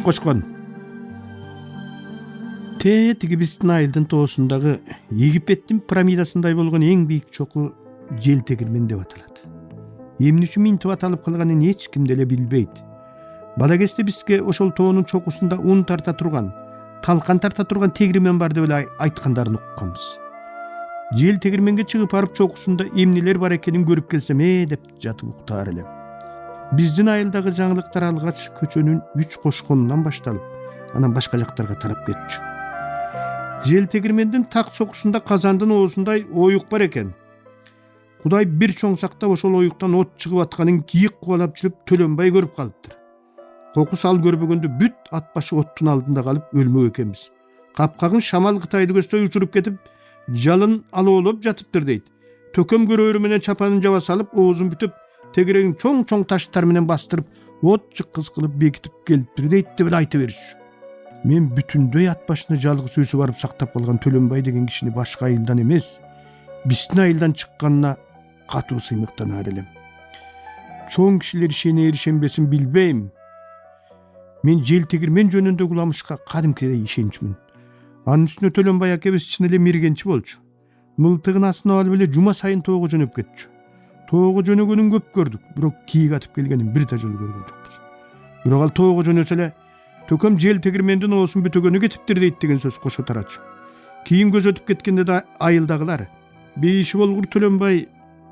кошкон. Тиги биздин айылдын тоосундагы Египеттин пирамидасындай болгон эң бийик чоку жел тегирмен деп аталат. Эмне үчүн минтип аталып калганын эч ким деле билбейт. Бала кезде бизге ошол тоонун чокусунда ун тарта турган, талкан тарта турган тегирмен бар деп эле айткандарын укканбыз. Жел тегирменге чыгып барып чокусунда эмнелер бар экенин көрүп келсем деп жатып уктаар элем. Биздин айылдагы жаңылыктар алгач көчөнүн 3 кошконунан башталып, анан башка жактарга тарап кетчү. Жел тегирмендин так чокусунда казандын оозундай оюк бар экен. Кудай бир чоңсакта ошол оюктан от чыгып атканын кийик кубалап жүрүп Төлөнбай көрүп калыптыр. Кокус ал көрбөгөндө бүт ат башы оттун алдында калып өлмөк экенбиз. Капкагын шамал Кытайды көздөй учуруп кетип, жалын алоолоп жатыптыр дейт. Төкөм көрөөрү менен чапанын жаба салып, оозун бүтүп, тегерегин чоң таштар менен бастырып, от чыккыз кылып бекитип келиптир дейт деп айта беришчү. Мен бүтүндөй ат башына жалгыз өзү барып сактап калган Төлөнбай деген кишини башка айылдан эмес, биздин айылдан чыкканына катуу сыймыктанаар элем. Чоң кишилер ишенер ишенбесин билбейм. Мен жел тегирмен жөнүндөгү уламышка кадимкидей ишенчүмүн. Анын үстүнө Төлөнбай акебиз чын эле мергенчи болчу. Мылтыгын астына алып эле жума сайын тоого жөнөп кетчү. Тоого жөнөгөнүн көп көрдүк, бирок кийик атып келгенин бир да жолу көргөн жокпуз. Бирок ал тоого жөнөсө эле төкөм жел тегирмендин оосун бүтөгөнү кетиптир дейт деген сөз кошо тарачу. Кийин көз өтүп кеткенде да айылдагылар бейиши болгур Төлөнбай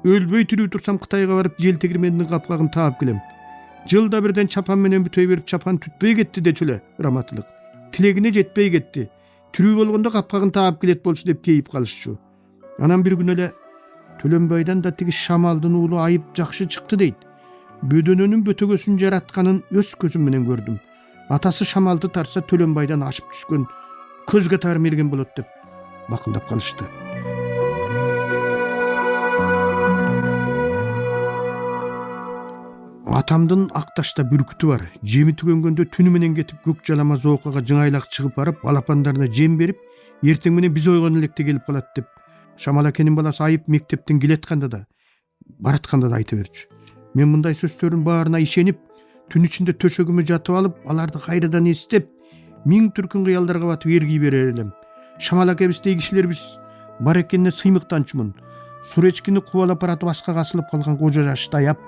өлбөй тирүү турсам Кытайга барып жел тегирмендин капкагын таап келем. Жылда бирден чапан менен бүтөй берип чапан түтпөй кетти дечүлө раматылык. Тилегине жетпей кетти. Тирүү болгондо капкагын таап келет болчу деп кейип калышчу. Анан бир күнү эле Төлөнбайдан да тиги шамалдын уулу айып жакшы чыкты дейт. Бөдөнөнүн бөтөгөсүн жаратканын өз көзүм менен көрдүм. Атасы шамалды тарса Төлөнбайдан ашып түшкөн көзгө таар мерген болот деп бакылдап калышты. Атамдын Акташта бүркүтү бар. Жеми түгөнгөндө түнү менен кетип көк жалама зоокага жыңайлак чыгып барып, балапандарына жем берип, эртең менен биз ойгон электе келип калат деп Шамал акенин баласы Айып мектептен келетканда да, баратканда да айта берчү. Мен мындай сөздөрдүн баарына ишенип, түн ичинде төшөгүмө жатып алып, аларды кайрадан эстеп, миң түркүн кыялдарга батып эргий берер элем. Шамал акебиздей кишилербиз бар экенине сыймыктанчумун. Суречкини кубалап баратып аскага асылып калган кожо жашты аяп,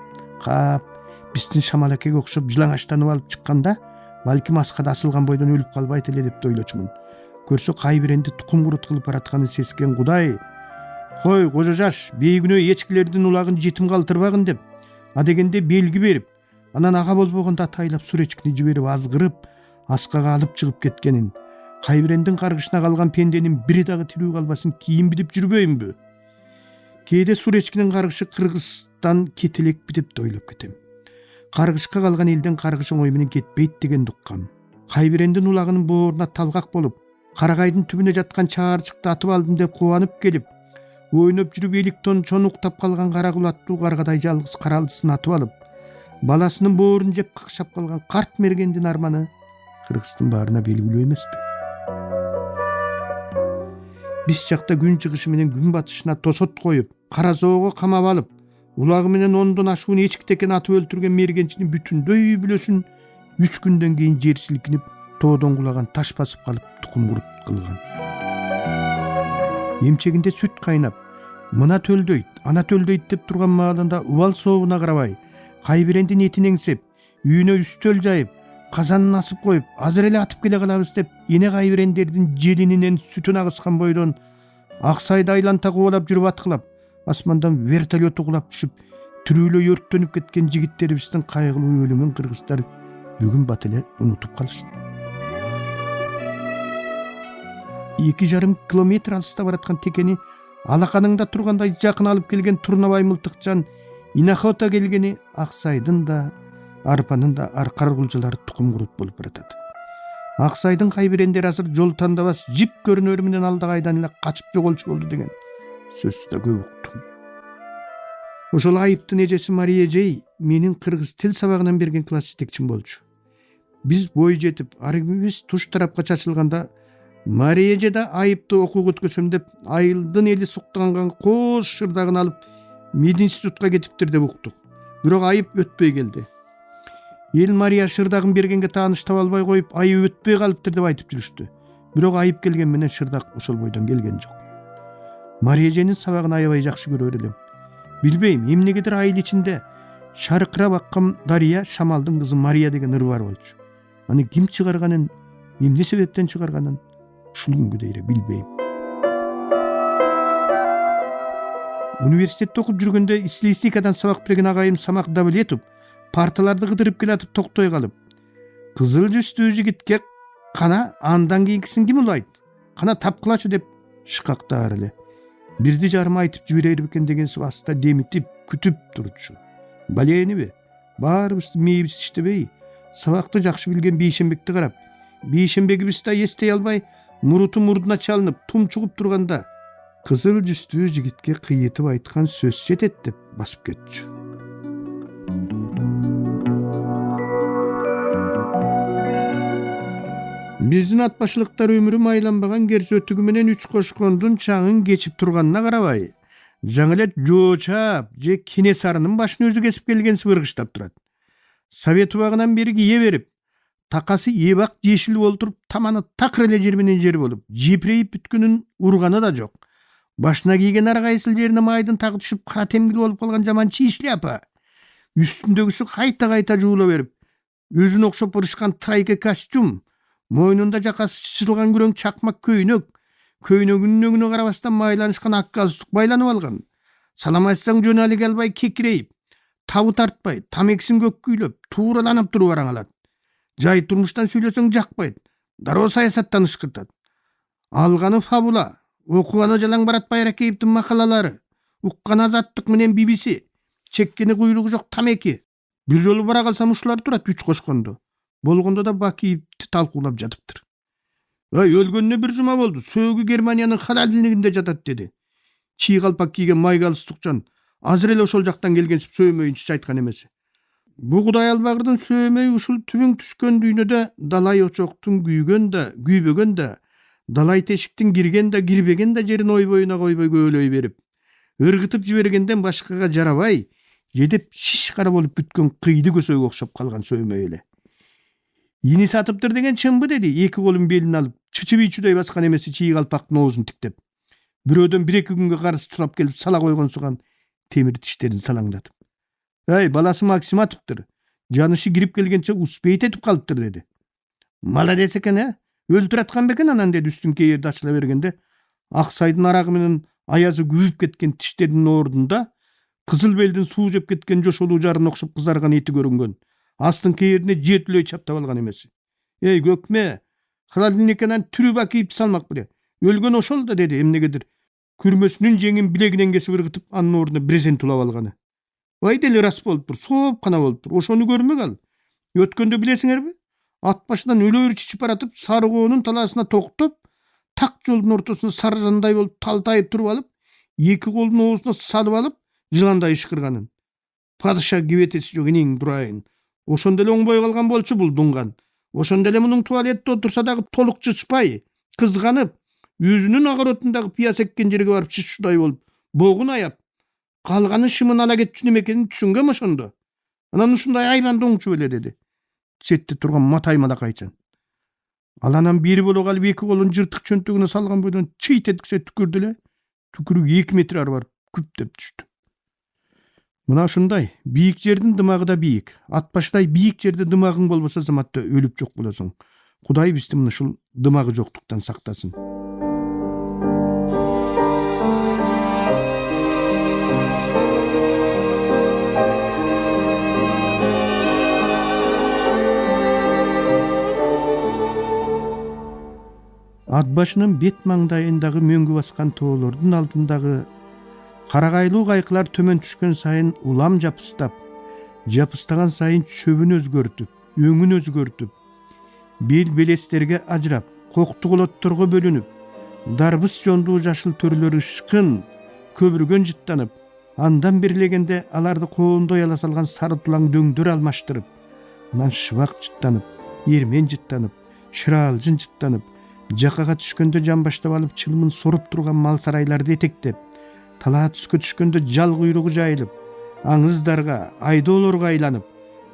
кап биздин Шамал акеге окшоп жылаңачтанып алып чыкканда, балким аскада асылган бойдон өлүп калбайт эле деп ойлочумун. Көрсө кайбиренди тукум курут кылып баратканын сескен Кудай, кой кожо жаш, бейгүнөө эчкилердин улагын жетим калтырбагын деп, адегенде белги берип, анан ага болбогондо атайлап суречкини жиберип азгырып, аскага алып чыгып кеткенин, кайбирендин каргышына калган пенденин бири дагы тирүү калбасын кийин бидип жүрбөйүнбү? Кээде суречкинин каргышы Кыргызстан кетелекпи деп да ойлоп кетем. Каргышка калган элден каргыш оңой менен кетпейт дегенди уккам. Кайбирендин улагынын бооруна талгак болуп, карагайдын түбүнө жаткан чаарчыкты атып алдым деп кубанып келип, ойноп жүрүп эликтон чон уктап калган кара кулаттуу каргадай жалгыз каралдысын атып алып, баласынын боорун жеп какшап калган карт мергендин арманы Кыргыздын баарына белгилүү эмеспи? Биз жакта күн чыгышы менен күн батышына тосот коюп, кара зоого камап алып, улагы менен 10дон ашуун эчиктекен атып өлтүргөн мергенчинин бүтүндөй бүлөсүн 3 күндөн кийин жер силкинип, тоодон кулаган таш басып калып тукум курут кылган. Эмчегинде сүт кайнап, мына төлдөйт, ана төлдөйт деп турган маалында убал сообуна карабай, кайбирендин этин эңсеп, үйүнө үстөл жайып, казанын асып коюп, азыр эле атып келе калабыз деп, эне кайбирендердин желининен сүтүн агыскан бойдон Аксайды айланта кубалап жүрүп аткылап, асмандан вертолету кулап түшүп, тирүүлөй өрттөнүп кеткен жигиттерибиздин кайгылуу өлүмүн кыргыздар бүгүн бат эле унутуп калышты. 2,5 километр алыста бараткан текени алаканыңда тургандай жакын алып келген Турнабай мылтыкчан Инахота келгени Аксайдын да, Арпанын да аркар кулжалары тукум курут болуп баратат. Аксайдын кайбирендери азыр жол тандабас жип көрүнөрү менен алдагайдан эле качып жоголчу болду деген сөздү да көп уктум. Ошол Айыптын эжеси Мария Эжей менин кыргыз тил сабагынан берген класс жетекчим болчу. Биз бой жетип, аргибиз туш тарапка чачылганда, Мария Эже да Айыпты окууга өткөзөм деп, айылдын эли суктанган кооз шырдагын алып мединститутка кетиптир деп уктук. Бирок Айып өтпөй келди. Эл Мария шырдагын бергенге тааныш таба албай коюп, айып өтпөй калыптыр деп айтып жүрүштү. Бирок айып келген менен шырдак ошол бойдон келген жок. Мария эженин сабагын аябай жакшы көрөр элем. Билбейм, эмнегедир айыл ичинде шаркырап аккан дарыя Шамалдын кызы Мария деген ыр бар болчу. Аны ким чыгарганын, эмне себептен чыгарганын ушул күнгө дейре билбейм. Университетте окуп жүргөндө стилистикадан сабак берген агайым Самак Давлетов парталарды кыдырып келатып токтой калып, кызыл жүзтүү жигитке кана андан кийинкисин ким улайт? Кана тапкылачы деп шыкактаар эле. Бирди жарым айтып жиберер бекен деген сыбаста демитип күтүп турчу. Балениби? Баарыбызды мээбиз иштебей, сабакты жакшы билген Бейшенбекти карап, Бейшенбегибиз да эстей албай, муруту мурдуна чалынып, тумчугуп турганда, кызыл жүзтүү жигитке кыйытып айткан сөз жетет деп басып кетчү. Биздин ат башылыктар өмүрү майланбаган керсөтүгү менен 3 кошкондун чаңын кечип турганына карабай, жаңы эле Жоочап же Кенесарынын башын өзү кесип келген сыбыргыштап турат. Совет убагынан бери кие берип, такасы эбак жешил болтуруп, таманы такыр эле жер менен жер болуп, жепирейип бүткүнүн урганы да жок. Башына кийген ар кайсыл жерине майдын тагы түшүп, кара темгил болуп калган жаман чий шляпа. Үстүндөгүсү кайта жуула берип, өзүнө окшоп ырышкан трайка костюм, мойнунда жакасы чычылган күрөң чакмак көйнөк, көйнөгүнүн өңүнө карабастан майланышкан ак галстук байланып алган. Салам айтсаң жөн алиге албай кекирейип, табы тартпай, тамексин көккүйлөп, туураланып туруп араңалат. Жай турмуштан сүйлөсөң жакпайт, дароо саясаттан ышкыртат. Алганы фабула, окуганы Жалаң Барат Байракеевдин макалалары, укканы Азаттык менен BBC, чеккени куйругу жок тамеки. Бир жолу бара калсам ушулар турат 3 кошкондо. Болгондо да Бакиевди талкуулап жатыптыр. Өлгөнүнө 1 жума болду. Сөөгү Германиянын холодильнигинде жатат деди. Чий калпак кийген май галстукчан азыр эле ошол жактан келгенсип сөймөйүнчү айткан эмес. Бу Кудай албагырдын сөймөй ушул түбүң түшкөн дүйнөдө далай очоктун күйбөгөн да, далай тешиктин кирген да кирбеген да жерин ойбоюна койбой көөлөй берип, ыргытып жибергенден башкага жарабай, жедеп шиш кара болуп бүткөн кыйды көсөгө окшоп калган сөймөй эле. Ини сатыптыр деген чынбы деди, 2 колун белине алып, чычыбийчүдөй баскан эмеси чий калпактын оозун тиктеп. Бирөөдөн 1-2 күнгө карсы чурап келип сала койгонсуган темир тиштерин салаңдатып. Баласы Максим атыптыр. Жанышы кирип келгенче успейт этип калыптыр деди. Молодец экен, өлтүрүп аткан бекен анан деди үстүн кээрди ачыла бергенде, Аксайдын арагы менен аязы күбүп кеткен тиштеринин ордунда кызыл белдин суу жеп кеткен жошолуу жарын окшоп кызарган эти көрүнгөн. Астын кээрине жетилөй чаптап алган эмес. Көкме, холодильниктен түрү Бакиевди салмак беле. Өлгөн ошол да деди, эмнегедир күрмөсүнүн жеңин билегинен кесип ыргытып, анын ордуна брезент улап алганы. Дели рас болуптур, сооп-кана болуптур. Ошону көрмөк ал. Өткөндө билесиңерби? Ат башынан өлөөр чичип баратып, сары коонун талаасына токтоп, так жолдун ортосуна саржандай болуп талтайып туруп алып, 2 колун оозуна салып алып, жыландай ышкырганын. Падыша кебетеси жок эниң турайын. Ошондо эле оңбой калган болчу бул дуңган. Ошондо эле мунун туалетте отурса дагы толук чычпай, кызганып, өзүнүн огородундагы пияз эккен жерге барып чычудай болуп, богун аяп, калганы шымын ала кетчү эмекенин түшүнгөм ошондо. Анан ушундай айбанды оңчу беле деди. Четте турган Матай Малакайчан. Ал анан бери боло калып 2 колун жыртык чөнтөгүнө салган бойдон чыйт эткисе түкүрдү эле. Түкүрүк 2 метр ары барып күптеп түштү. Мына ушундай бийик жердин дымагы да бийик. Ат баштай бийик жерде дымагың болбосо заматта өлүп жок болосуң. Кудай бизди мына ушул дымагы жоктуктан сактасын. Ат башынын бет маңдайындагы мөңгү баскан тоолордун алдындагы карагайлуу кайкылар төмөн түшкөн сайын улам жапыстаган сайын чөбүн өзгөртүп, өңүн өзгөртүп, бел белестерге ажырап, кокту колотторго бөлүнүп, дарбыз жондуу жашыл төрлөр ышкын, көбүргөн жыттанып, андан берлегенде аларды коондой ала салган сары тулаң дөңдөр алмаштырып, анан шыбак жыттанып, эрмен жыттанып, шыралжын жыттанып, жакага түшкөндө жамбаштап алып чылымын соруп турган мал сарайларды этектеп, талаа түскө түшкөндө жал куйругу жайылып, аңыздарга, айдоолорго айланып,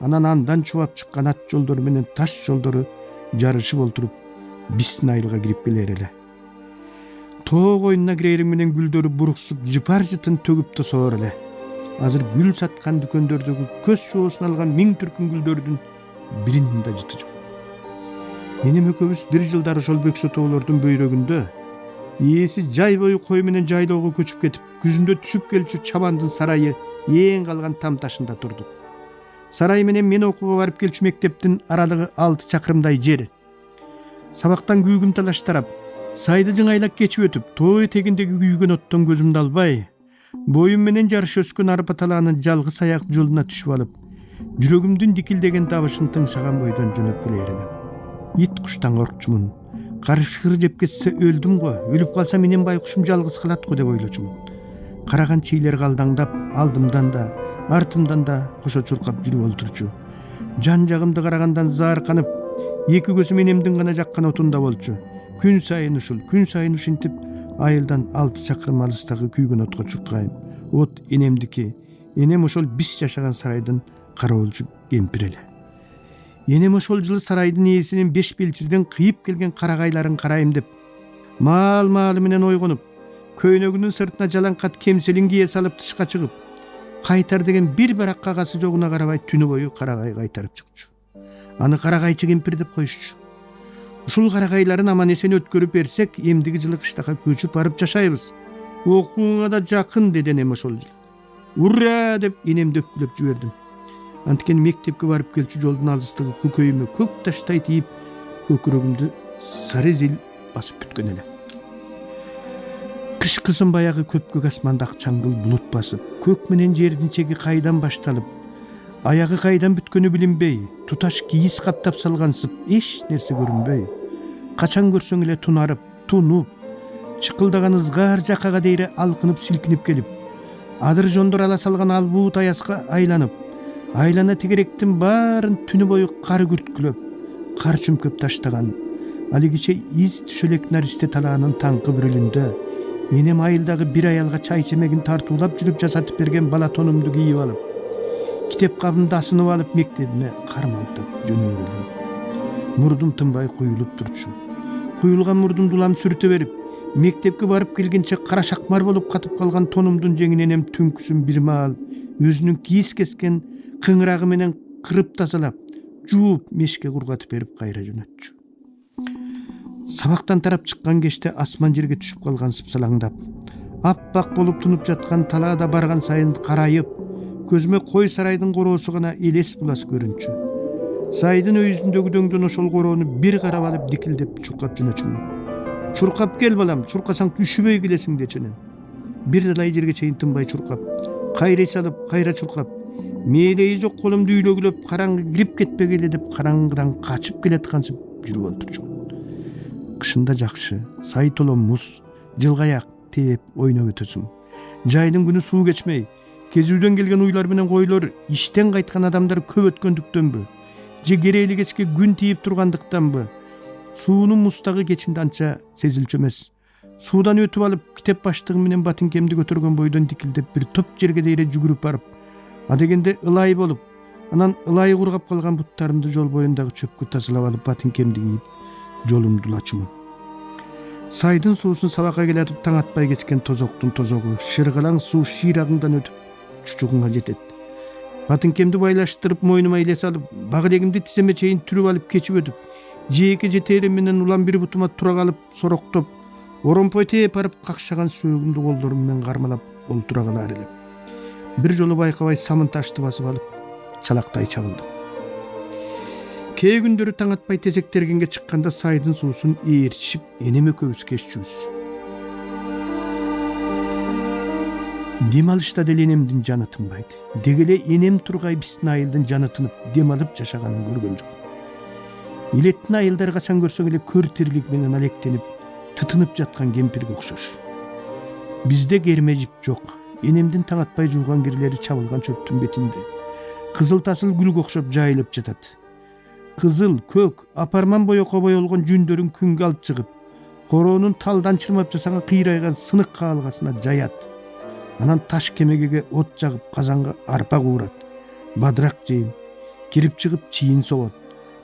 Анан андан чубап чыккан ат жолдору менен таш жолдору жарышып олтуруп Биштин айылга кирип келер эле. Тоо коюнуна кирерим менен гүлдөрү буруксуп жыпар жытын төгүп тосоор эле. Азыр гүл саткан дүкөндөрдөгү көз шоосун алган 1000 түркүн гүлдөрдүн биринин да жыты жок. Энем экөөбүз бир жылдар ошол бөксө тоолордун бөйрөгүндө ээси жай бою кой менен жайлоого көчүп кетип, күзүндө түшүп келчү чабандын сарайы эң калган там ташында турдук. Сарай менен мен окууга барып келчү мектептин аралыгы 6 чакырымдай жер. Сабактан күйгүм талаш тарап, сайды жыңайлап кечип өтүп, тоо этегиндеги күйгөн оттон көзүмдү албай, боюм менен жарыш өскөн арпа талаанын жалгыз аяк жолуна түшүп алып, жүрөгүмдүн дикилдеген табышын тыңшаган бойдон жөнөп келер элем. Ит куштан коркчумун. Карышкыр жеп кетсе өлдүм го, өлүп калса менен байкушум жалгыз калат го деп ойлочумун. Караган чейлер калдаңдап, алдымдан да, артымдан да кошо чуркап жүрүп олтурчу. Жан жагымды карагандан заарканып, эки көзүм энемдин гана жаккан отунда болчу. Күн сайын ушинтип, айылдан 6 чакырым алыстагы күйгөн отко чуркайм. От энемдики. Энем ошол биз жашаган сарайдын кароолчу кемпири эле. Энем ошол жылы сарайдын ээсинин 5 белчирден кыйып келген карагайларын карайм деп, маал-маалы менен ойгонуп, көйнөгүнүн сыртына жалаңкат кемселин кие салып тышка чыгып, кайтар деген бир барак кагасы жогуна карабай түнү бою карагай кайтарып чыкчу. Аны карагайчы кемпир деп коюшчу. Ушул карагайларын аман эсен өткөрүп берсек, эмдиги жылы кыштакка көчүп барып жашайбыз. Окууңа да жакын деди энем ошол жылы. Ура деп энемди өпкүлөп жибердим. Анткени мектепке барып келчү жолдун алыстыгы көкөйүмө көк таштай тийип, көкүрөгүмдү сары зил басып бүткөн эле. Кыш кызым баягы көпкөк асманда ак чаңгыл булут басып, көк менен жердин чеги кайдан башталып, аягы кайдан бүткөнү билинбей, туташ кийиз каптап салгансып, эч нерсе көрүнбөй, качан көрсөң эле тунарып, тунуп, чыкылдаган ызгаар жакага дейре алкынып силкинип келип, адыр жондор ала салган албуут аязга айлана тегеректин баарын түнү бою кар күрткүлөп, кар чүмкөп таштаган, алигиче из түшөлек наристе талаанын таңкы бүрүлүндө энем айылдагы бир аялга чай чемегин тартуулап жүрүп жасатып берген бала тонумду кийип алып, китеп кабымды асынып алып мектебиме кармантып жөнөп элем. Мурдум тынбай куюлуп турчу. Куюлган мурдумду улам сүртө берип, мектепке барып келгенче кара шакмар болуп катып калган тонумдун жеңин энем түнкүсүн бир маал өзүнүн кийиз кескен кыңырагы менен кырып тазалап, жууп мешке кургатып берип кайра жөнөтчү. Сабактан тарап чыккан кечте асман жерге түшүп калган сыпсалаңдап, аппак болуп тунуп жаткан талаада барган сайын карайып, көзүмө кой сарайдын короосу гана элес булас көрүнчү. Сайдын өйүзүндөгү дөңдөн ошол короону бир карап алып дикилдеп чуркап жөнөчүмүн. Чуркап кел балам, чуркасаң түшүбөй келесиң дечү энем. Бир далай жерге чейин тынбай чуркап, кайра салып, кайра чуркап, мээлеи жок колумду үйлөгүлөп караңгы кирип кетпегиле деп караңгыдан качып келаткансып жүрүп олтурчумун. Кышында жакшы, сай толо муз, жылгаяк тээп ойноп өтөсүң. Жайдын күнү суу кечмей, кезүүдөн келген уйлар менен койлор, иштен кайткан адамдар көп өткөндүктөнбү, же керели кечке күн тийип тургандыктанбы, суунун муздагы кечинде анча сезилчү эмес. Суудан өтүп алып, китеп баштыгы менен батинкемди көтөргөн бойдон дикилдеп бир топ жерге дейре жүгүрүп барып, адегенде ылай болуп, анан ылайы кургап калган буттарымды жол боюндагы чөпкө тазалап алып батинкемди кийип, жолумду улачумун. Сайдын суусун сабакка келатып таң атпай кечкен тозоктун тозогу, шыргалаң суу шыйрагыңдан өтүп, чучугуңа жетет. Батинкемди байлаштырып, мойнума эле салып, бак элегимди тиземе чейин түрүп алып кечип өтүп, жээки жетээрим менен улам бир бутума тура калып, сороктоп, оромпой тээп барып какшаган сөөгүмдү колдорум менен кармалап олтура калар элем. Бир жолу байкабай самын ташты басып алып, чалактай чабылдым. Кээ күндөрү таң атпай тезектергенге чыкканда сайдын суусун ээрчишип, энем экөөбүз кеччүбүз. Дем алышта деле энемдин жаны тынбайт. Дегеле энем тургай биздин айылдын жаны тынып, дем алып жашаганын көргөн жок. Илеттин айылдар качан көрсөң эле көр тирлик менен алектенип, тытынып жаткан кемпирге окшош. Бизде керме жип жок. Энемдин таң атпай жууган кирлери чабылган чөптүн бетинде. Кызыл тасыл гүлгө окшоп жайылып жатат. Кызыл, көк, апарман боекко боелгон жүндөрүн күнгө алып чыгып, короонун талдан чырмап жасаган кыйрайган сынык каалгасына жаят. Анан таш кемегеге от жагып казанга арпа куурат. Бадырак жейм. кирип чыгып чийин согот,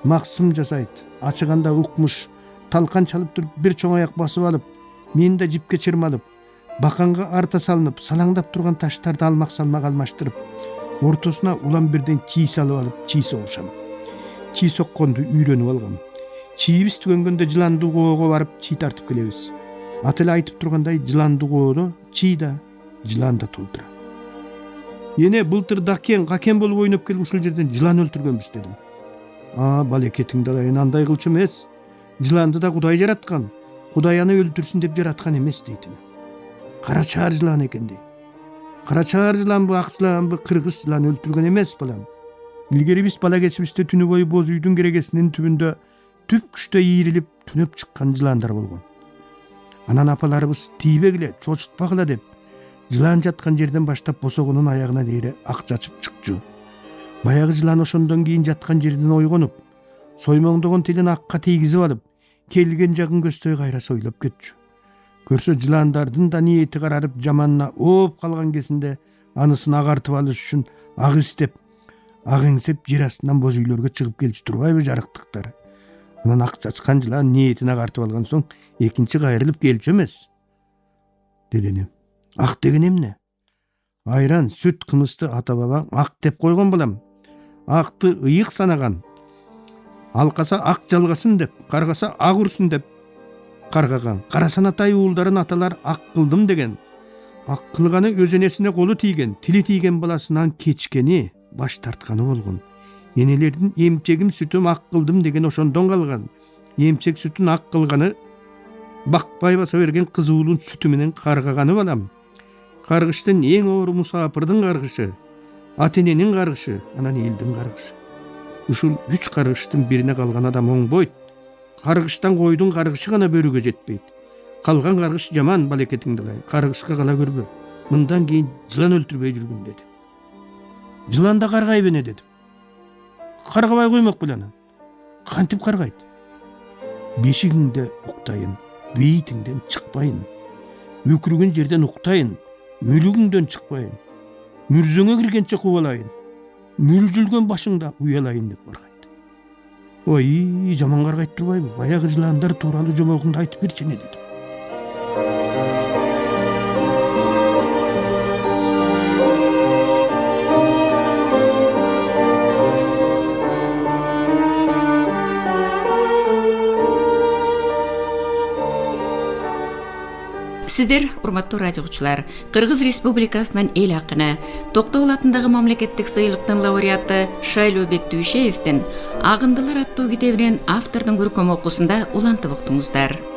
максым жасайт, ачыганда укмуш талкан чалып туруп бир чоң аяк басып алып, мен да жипке чырмалып, баканга арта салынып, салаңдап турган таштарды алмак салмак алмаштырып, ортосуна улам бирден чий салып алып, чий согушам. Чий сокконду үйрөнүп алгам. Чийибиз түгөнгөндө жыланды коого барып чий тартып келебиз. Аты эле айтып тургандай, жыланды коодо чий да, жылан да толтура. Эне былтыр дакен, какен болуп ойноп келип ушул жерден жылан өлтүргөнбүз дедим. Балекетиң да эне андай кылчу эмес. Жыланды да Кудай жараткан. Кудай аны өлтүрсүн деп жараткан эмес дейт. Карачаар жылан экен дейт. Карачаар жыланбы, ак жыланбы, кыргыз жылан өлтүргөн эмес балам. Илгери биз бала кезибизде түнү бою боз үйдүн керегесинин түбүндө түп күчтө ийрилип түнөп чыккан жыландар болгон. Анан апаларыбыз тийбегиле, чочутпагыла деп жылан жаткан жерден баштап босогунун аягына дейре ак чачып чыкчу. Баягы жылан ошондон кийин жаткан жерден ойгонуп, соймоңдогон тилин акка тийгизип алып, келген жагын көздөй кайра сойлоп кетчү. Көрсө жыландардын да ниети карарып жаманына ооп калган кезинде анысын агартып алыш үчүн ак истеп, ак эңсеп жер астынан боз үйлөргө чыгып келчү турбайбы жарыктыктар. Анан ак чачкан жылан ниетин агартып алган соң экинчи кайрылып келчү эмес. Деденим. Ак деген эмне? Айран, сүт, кымызды ата бабаң ак деп койгон балам. Акты ыйык санаган. Алкаса ак жалгасын деп, каргаса ак урсун деп каргаган. Карасан атай уулдарын аталар ак кылдым деген. Ак кылганы өз энесине колу тийген, тили тийген баласынан кечкени, баш тартканы болгон. Энелердин эмчегим сүтүм ак кылдым деген ошондон калган. Эмчек сүтүн ак кылганы бакпай баса берген кыз уулун сүтү менен каргаганы балам. Каргыштын эң оор мусапырдын каргышы, ата эненин каргышы, анан элдин каргышы. Ушул 3 каргыштын бирине калган адам оңбойт. Каргыштан койдун каргышы гана бөрүгө жетпейт. Калган каргыш жаман балекетиңдилай. Каргышка кала көрбө. Мындан кийин жылан өлтүрбөй жүргүн деди. Жылан да каргайбы эне дедим. Каргабай коймок беле. Кантип каргайт? Бешигиңде уктайын, бейитиңден чыкпайын. Өкүргөн жерден уктайын, өлүгүңдөн чыкпайын. Мүрзөңө киргенче кубалайын. Мүлжүлгөн башыңда уялайын деп каргайт. Ой, жаман каргайт турбайбы? Баягы жыландар тууралуу жомогуңду айтып берчи эне дедим. Сиздер, урматтуу радио угуучулар, Кыргыз Республикасынын эл акыны, Токтогул атындагы мамлекеттик сыйлыктын лауреаты Шайлообек Дүйшеевдин Агындылар аттуу китебинен автордун көркөм окуусунда улантып уктуңуздар.